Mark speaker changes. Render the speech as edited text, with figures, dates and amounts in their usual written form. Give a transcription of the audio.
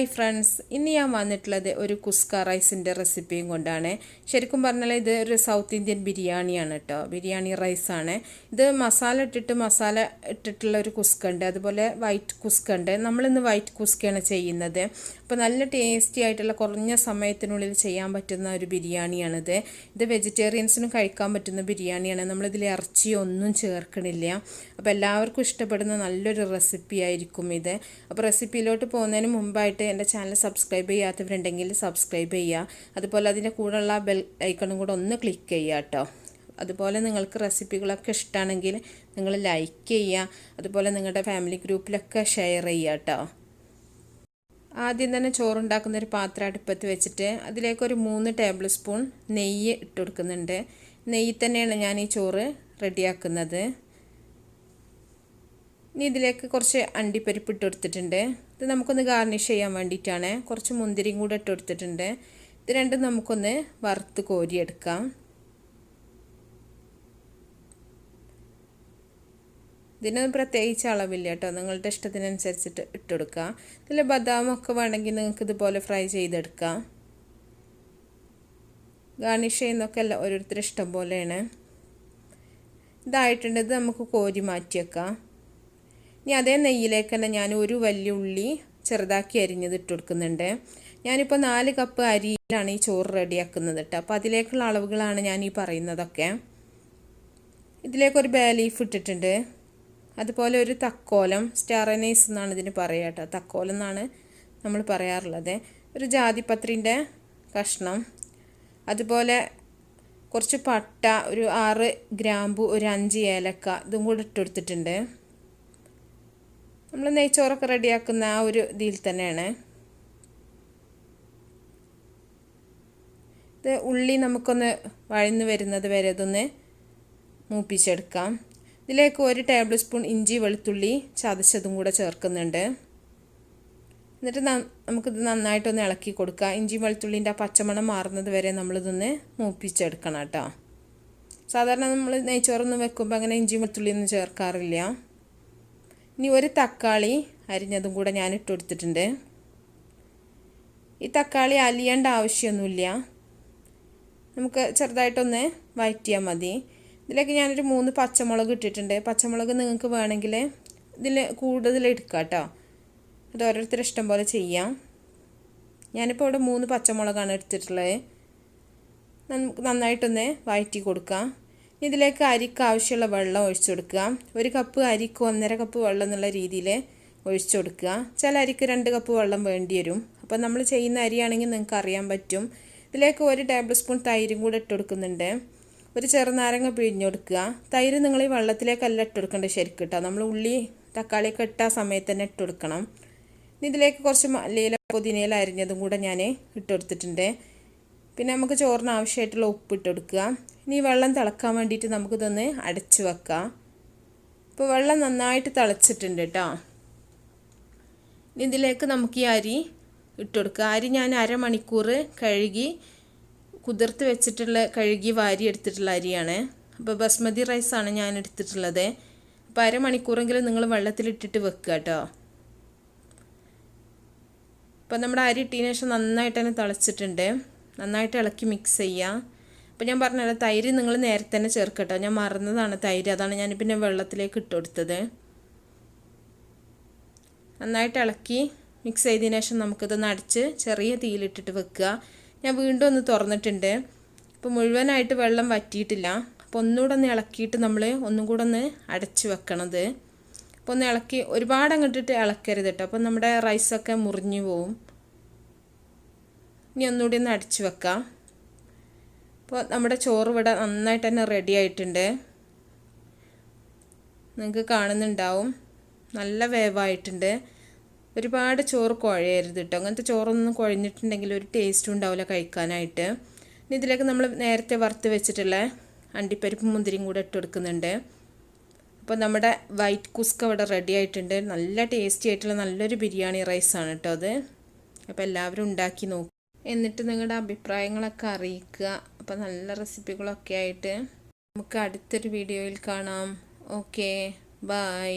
Speaker 1: Hi friends, ഇന്ന് ഞാൻ വന്നിട്ടുള്ളത് ഒരു കുസ്ക റൈസിൻ്റെ റെസിപ്പിയും കൊണ്ടാണ്. ശരിക്കും പറഞ്ഞാൽ ഇത് ഒരു സൗത്ത് ഇന്ത്യൻ ബിരിയാണിയാണ് കേട്ടോ. ബിരിയാണി റൈസാണ് ഇത്. മസാല ഇട്ടിട്ടുള്ള ഒരു കുസ്ക ഉണ്ട്, അതുപോലെ വൈറ്റ് കുസ്ക ഉണ്ട്. നമ്മളിന്ന് വൈറ്റ് കുസ്കയാണ് ചെയ്യുന്നത്. അപ്പോൾ നല്ല ടേസ്റ്റി ആയിട്ടുള്ള കുറഞ്ഞ സമയത്തിനുള്ളിൽ ചെയ്യാൻ പറ്റുന്ന ഒരു ബിരിയാണിയാണിത്. ഇത് വെജിറ്റേറിയൻസിനും കഴിക്കാൻ പറ്റുന്ന ബിരിയാണിയാണ്. നമ്മളിതിൽ ഇറച്ചിയൊന്നും ചേർക്കണില്ല. അപ്പോൾ എല്ലാവർക്കും ഇഷ്ടപ്പെടുന്ന നല്ലൊരു റെസിപ്പി ആയിരിക്കും ഇത്. അപ്പോൾ റെസിപ്പിയിലോട്ട് പോകുന്നതിന് മുമ്പായിട്ട് എൻ്റെ ചാനൽ സബ്സ്ക്രൈബ് ചെയ്യാത്തവരുണ്ടെങ്കിൽ സബ്സ്ക്രൈബ് ചെയ്യുക. അതുപോലെ അതിൻ്റെ കൂടെയുള്ള ബെൽ ഐക്കണും കൂടെ ഒന്ന് ക്ലിക്ക് ചെയ്യുക കേട്ടോ. അതുപോലെ നിങ്ങൾക്ക് റെസിപ്പികളൊക്കെ ഇഷ്ടമാണെങ്കിൽ നിങ്ങൾ ലൈക്ക് ചെയ്യുക. അതുപോലെ നിങ്ങളുടെ ഫാമിലി ഗ്രൂപ്പിലൊക്കെ ഷെയർ ചെയ്യുക കേട്ടോ. ആദ്യം തന്നെ ചോറുണ്ടാക്കുന്നൊരു പാത്രം അടുപ്പത്ത് വെച്ചിട്ട് അതിലേക്കൊരു 3 ടേബിൾ സ്പൂൺ നെയ്യ് ഇട്ട് കൊടുക്കുന്നുണ്ട്. നെയ്യ് തന്നെയാണ് ഞാൻ ഈ ചോറ് റെഡിയാക്കുന്നത്. ഇനി ഇതിലേക്ക് കുറച്ച് അണ്ടിപ്പരിപ്പ് ഇട്ട് കൊടുത്തിട്ടുണ്ട്. ഇത് നമുക്കൊന്ന് ഗാർണിഷ് ചെയ്യാൻ വേണ്ടിയിട്ടാണ്. കുറച്ച് മുന്തിരിയും കൂടെ ഇട്ട് കൊടുത്തിട്ടുണ്ട്. ഇത് രണ്ടും നമുക്കൊന്ന് വറുത്ത് കോരിയെടുക്കാം. ഇതിനൊന്നും പ്രത്യേകിച്ച് അളവില്ല കേട്ടോ, നിങ്ങളുടെ ഇഷ്ടത്തിനനുസരിച്ചിട്ട് ഇട്ട് കൊടുക്കുക. ഇതിൽ ബദാമൊക്കെ വേണമെങ്കിൽ നിങ്ങൾക്ക് ഇതുപോലെ ഫ്രൈ ചെയ്തെടുക്കാം. ഗാർണിഷ് ചെയ്യുന്നതൊക്കെ അല്ല ഓരോരുത്തരുടെ ഇഷ്ടം പോലെയാണ്. ഇതായിട്ടുണ്ട്, ഇത് നമുക്ക് കോരി മാറ്റി വെക്കാം. ഇനി അതേ നെയ്യിലേക്ക് തന്നെ ഞാൻ ഒരു വലിയ ഉള്ളി ചെറുതാക്കി അരിഞ്ഞത് ഇട്ട് കൊടുക്കുന്നുണ്ട്. ഞാനിപ്പോൾ 4 കപ്പ് അരിയിലാണ് ഈ ചോറ് റെഡിയാക്കുന്നത് കേട്ടോ. അപ്പോൾ അതിലേക്കുള്ള അളവുകളാണ് ഞാൻ ഈ പറയുന്നതൊക്കെ. ഇതിലേക്കൊരു ബേ ലീഫ് ഇട്ടിട്ടുണ്ട്. അതുപോലെ ഒരു തക്കോലം, സ്റ്റാർ അനീസ് എന്നാണ് ഇതിന് പറയുക കേട്ടോ. തക്കോലം എന്നാണ് നമ്മൾ പറയാറുള്ളത്. ഒരു ജാതിപത്രിൻ്റെ കഷ്ണം, അതുപോലെ കുറച്ച് പട്ട, ഒരു 6 ഗ്രാമ്പു, ഒരു 5 ഏലക്ക, ഇതും കൂടെ ഇട്ട് കൊടുത്തിട്ടുണ്ട്. നമ്മൾ നെയ്ച്ചോറൊക്കെ റെഡിയാക്കുന്ന ആ ഒരു ഇതിൽ തന്നെയാണ്. ഇത് ഉള്ളി നമുക്കൊന്ന് വഴന്ന് വരുന്നത് വരെ ഇതൊന്ന് മൂപ്പിച്ചെടുക്കാം. ഇതിലേക്ക് 1 ടേബിൾ സ്പൂൺ ഇഞ്ചി വെളുത്തുള്ളി ചതച്ചതും കൂടെ ചേർക്കുന്നുണ്ട്. എന്നിട്ട് നമുക്കിത് നന്നായിട്ടൊന്ന് ഇളക്കി കൊടുക്കാം. ഇഞ്ചി വെളുത്തുള്ളിൻ്റെ ആ പച്ചമണം മാറുന്നത് വരെ നമ്മളിതൊന്ന് മൂപ്പിച്ചെടുക്കണം കേട്ടോ. സാധാരണ നമ്മൾ നെയ്ച്ചോറൊന്നും വെക്കുമ്പോൾ അങ്ങനെ ഇഞ്ചി വെളുത്തുള്ളിയൊന്നും ചേർക്കാറില്ല. ഇനി 1 തക്കാളി അരിഞ്ഞതും കൂടെ ഞാൻ ഇട്ട് കൊടുത്തിട്ടുണ്ട്. ഈ തക്കാളി അലിയേണ്ട ആവശ്യമൊന്നുമില്ല, നമുക്ക് ചെറുതായിട്ടൊന്ന് വഴറ്റിയാൽ മതി. ഇതിലേക്ക് ഞാനൊരു 3 പച്ചമുളക് ഇട്ടിട്ടുണ്ട്. പച്ചമുളക് നിങ്ങൾക്ക് വേണമെങ്കിൽ ഇതിൽ കൂടുതൽ എടുക്കാം കേട്ടോ. അത് ഓരോരുത്തരുടെ ഇഷ്ടം പോലെ ചെയ്യാം. ഞാനിപ്പോൾ ഇവിടെ 3 പച്ചമുളകാണ് എടുത്തിട്ടുള്ളത്. നമുക്ക് നന്നായിട്ടൊന്ന് വഴറ്റി കൊടുക്കാം. ഇതിലേക്ക് അരിക്ക് ആവശ്യമുള്ള വെള്ളം ഒഴിച്ചു കൊടുക്കുക. 1 കപ്പ് അരിക്ക് 1.5 കപ്പ് വെള്ളം എന്നുള്ള രീതിയിൽ ഒഴിച്ചു കൊടുക്കുക. ചില അരിക്ക് 2 കപ്പ് വെള്ളം വേണ്ടി വരും. അപ്പോൾ നമ്മൾ ചെയ്യുന്ന അരിയാണെങ്കിൽ നിങ്ങൾക്ക് അറിയാൻ പറ്റും. ഇതിലേക്ക് 1 ടേബിൾ സ്പൂൺ തൈരും കൂടെ ഇട്ട് കൊടുക്കുന്നുണ്ട്. ഒരു ചെറുനാരങ്ങ പിഴിഞ്ഞ് കൊടുക്കുക. തൈര് നിങ്ങൾ ഈ വെള്ളത്തിലേക്കല്ല ഇട്ട് കൊടുക്കേണ്ടത് ശരിക്കും കേട്ടോ. നമ്മൾ ഉള്ളി തക്കാളിയൊക്കെ ഇട്ട സമയത്ത് തന്നെ ഇട്ട് കൊടുക്കണം. ഇതിലേക്ക് കുറച്ച് മല്ലിയില പുതിനയില അരിഞ്ഞതും കൂടെ ഞാൻ ഇട്ട് കൊടുത്തിട്ടുണ്ട്. പിന്നെ നമുക്ക് ചോറിന് ആവശ്യമായിട്ടുള്ള ഉപ്പ് ഇട്ട് കൊടുക്കുക. ഇനി വെള്ളം തിളക്കാൻ വേണ്ടിയിട്ട് നമുക്കിതൊന്ന് അടച്ച് വെക്കാം. ഇപ്പോൾ വെള്ളം നന്നായിട്ട് തിളച്ചിട്ടുണ്ട് കേട്ടോ. ഇതിലേക്ക് നമുക്ക് ഈ അരി ഇട്ട് കൊടുക്കുക. അരി ഞാൻ അരമണിക്കൂർ കഴുകി കുതിർത്ത് വെച്ചിട്ടുള്ള, കഴുകി വാരി എടുത്തിട്ടുള്ള അരിയാണ്. അപ്പോൾ ബസ്മതി റൈസാണ് ഞാൻ എടുത്തിട്ടുള്ളത്. അപ്പോൾ അരമണിക്കൂറെങ്കിലും നിങ്ങൾ വെള്ളത്തിലിട്ടിട്ട് വെക്കുക കേട്ടോ. അപ്പോൾ നമ്മുടെ അരി ഇട്ടതിന് ശേഷം നന്നായിട്ട് തന്നെ തിളച്ചിട്ടുണ്ട്. നന്നായിട്ട് ഇളക്കി മിക്സ് ചെയ്യാം. അപ്പോൾ ഞാൻ പറഞ്ഞല്ലോ, തൈര് നിങ്ങൾ നേരത്തെ തന്നെ ചേർക്കട്ടോ. ഞാൻ മറന്നതാണ് തൈര്, അതാണ് ഞാൻ പിന്നെ വെള്ളത്തിലേക്ക് ഇട്ട് കൊടുത്തത്. നന്നായിട്ട് ഇളക്കി മിക്സ് ചെയ്തതിന് ശേഷം നമുക്കിതൊന്ന് അടിച്ച് ചെറിയ തീയിലിട്ടിട്ട് വെക്കുക. ഞാൻ വീണ്ടും ഒന്ന് തുറന്നിട്ടുണ്ട്. ഇപ്പോൾ മുഴുവനായിട്ട് വെള്ളം വറ്റിയിട്ടില്ല. അപ്പോൾ ഒന്നുകൂടെ ഒന്ന് ഇളക്കിയിട്ട് നമ്മൾ ഒന്നും കൂടെ ഒന്ന് അടച്ച് വെക്കണത്. അപ്പോൾ ഒന്ന് ഇളക്കി, ഒരുപാട് അങ്ങോട്ടിട്ട് ഇളക്കരുത് കേട്ടോ, അപ്പോൾ നമ്മുടെ റൈസൊക്കെ മുറിഞ്ഞു പോവും. ഇനി ഒന്നുകൂടി ഒന്ന് അടച്ച് വെക്കാം. അപ്പോൾ നമ്മുടെ ചോറ് ഇവിടെ നന്നായിട്ട് തന്നെ റെഡി ആയിട്ടുണ്ട്. നിങ്ങൾക്ക് കാണുന്നുണ്ടാവും, നല്ല വേവായിട്ടുണ്ട്. ഒരുപാട് ചോറ് കുഴയരുത് കേട്ടോ. അങ്ങനത്തെ ചോറൊന്നും കുഴഞ്ഞിട്ടുണ്ടെങ്കിൽ ഒരു ടേസ്റ്റും ഉണ്ടാവില്ല കഴിക്കാനായിട്ട്. ഇനി ഇതിലേക്ക് നമ്മൾ നേരത്തെ വറുത്ത് വെച്ചിട്ടുള്ള അണ്ടിപ്പരിപ്പും മുന്തിരിയും കൂടെ ഇട്ട് കൊടുക്കുന്നുണ്ട്. അപ്പോൾ നമ്മുടെ വൈറ്റ് കുസ്ക ഇവിടെ റെഡി ആയിട്ടുണ്ട്. നല്ല ടേസ്റ്റി ആയിട്ടുള്ള നല്ലൊരു ബിരിയാണി റൈസാണ് കേട്ടോ അത്. അപ്പോൾ എല്ലാവരും ഉണ്ടാക്കി നോക്കുക, എന്നിട്ട് നിങ്ങളുടെ അഭിപ്രായങ്ങളൊക്കെ അറിയിക്കുക. അപ്പോൾ നല്ല റെസിപ്പികളൊക്കെ ആയിട്ട് നമുക്ക് അടുത്തൊരു വീഡിയോയിൽ കാണാം. Okay, by.